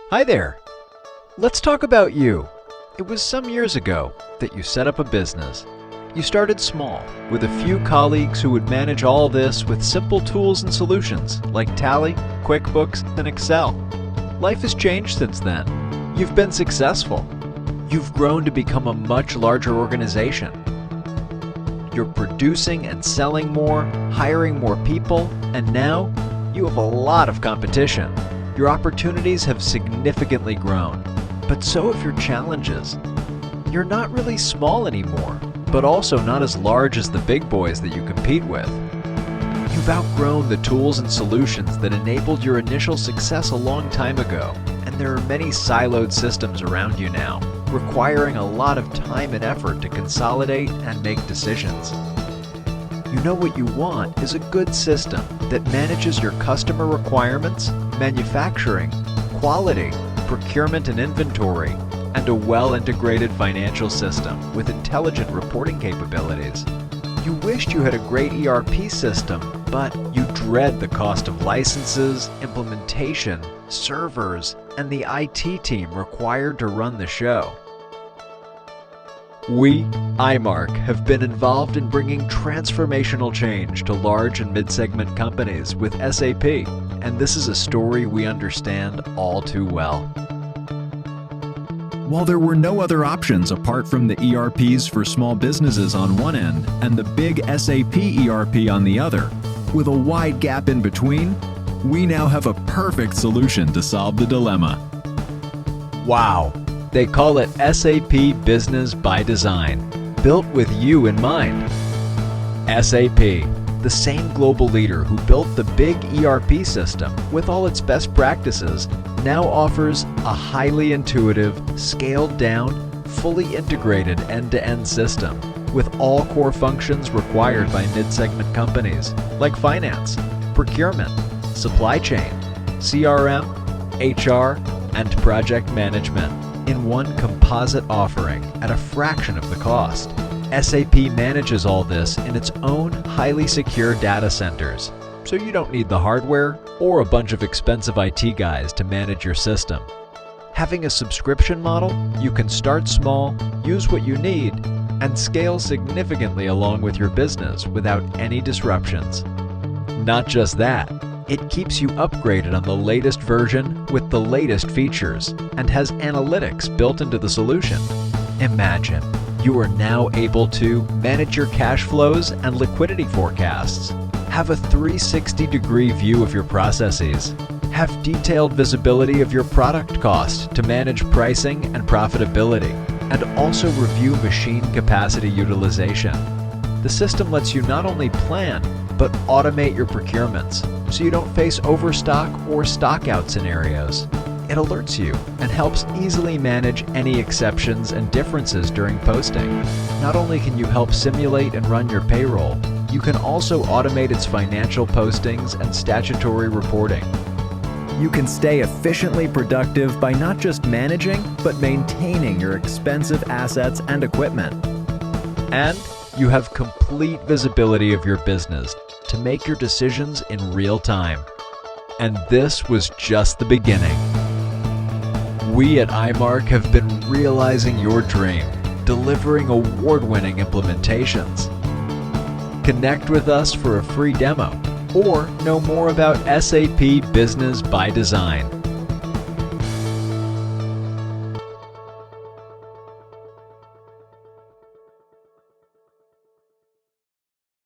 Hi there! Let's talk about you. It was some years ago that you set up a business. You started small, with a few colleagues who would manage all this with simple tools and solutions like Tally, QuickBooks, and Excel. Life has changed since then. You've been successful. You've grown to become a much larger organization. You're producing and selling more, hiring more people, and now you have a lot of competition. Your opportunities have significantly grown, but so have your challenges. You're not really small anymore, but also not as large as the big boys that you compete with. You've outgrown the tools and solutions that enabled your initial success a long time ago, and there are many siloed systems around you now, requiring a lot of time and effort to consolidate and make decisions. You know what you want is a good system that manages your customer requirements, manufacturing, quality, procurement and inventory, and a well-integrated financial system with intelligent reporting capabilities. You wished you had a great ERP system, but you dread the cost of licenses, implementation, servers, and the IT team required to run the show. We, iMark, have been involved in bringing transformational change to large and mid-segment companies with SAP, and this is a story we understand all too well. While there were no other options apart from the ERPs for small businesses on one end and the big SAP ERP on the other, with a wide gap in between, we now have a perfect solution to solve the dilemma. Wow! They call it SAP Business ByDesign, built with you in mind. SAP, the same global leader who built the big ERP system with all its best practices, now offers a highly intuitive, scaled-down, fully integrated end-to-end system with all core functions required by mid-segment companies like finance, procurement, supply chain, CRM, HR, and project management in one composite offering at a fraction of the cost. SAP manages all this in its own highly secure data centers, so you don't need the hardware or a bunch of expensive IT guys to manage your system. Having a subscription model, you can start small, use what you need, and scale significantly along with your business without any disruptions. Not just that, it keeps you upgraded on the latest version with the latest features and has analytics built into the solution. Imagine, you are now able to manage your cash flows and liquidity forecasts, have a 360-degree view of your processes, have detailed visibility of your product cost to manage pricing and profitability, and also review machine capacity utilization. The system lets you not only plan, but automate your procurements, so you don't face overstock or stockout scenarios. It alerts you and helps easily manage any exceptions and differences during posting. Not only can you help simulate and run your payroll, you can also automate its financial postings and statutory reporting. You can stay efficiently productive by not just managing, but maintaining your expensive assets and equipment. And you have complete visibility of your business to make your decisions in real time. And this was just the beginning. We at iMark have been realizing your dream, delivering award-winning implementations. Connect with us for a free demo or know more about SAP Business ByDesign.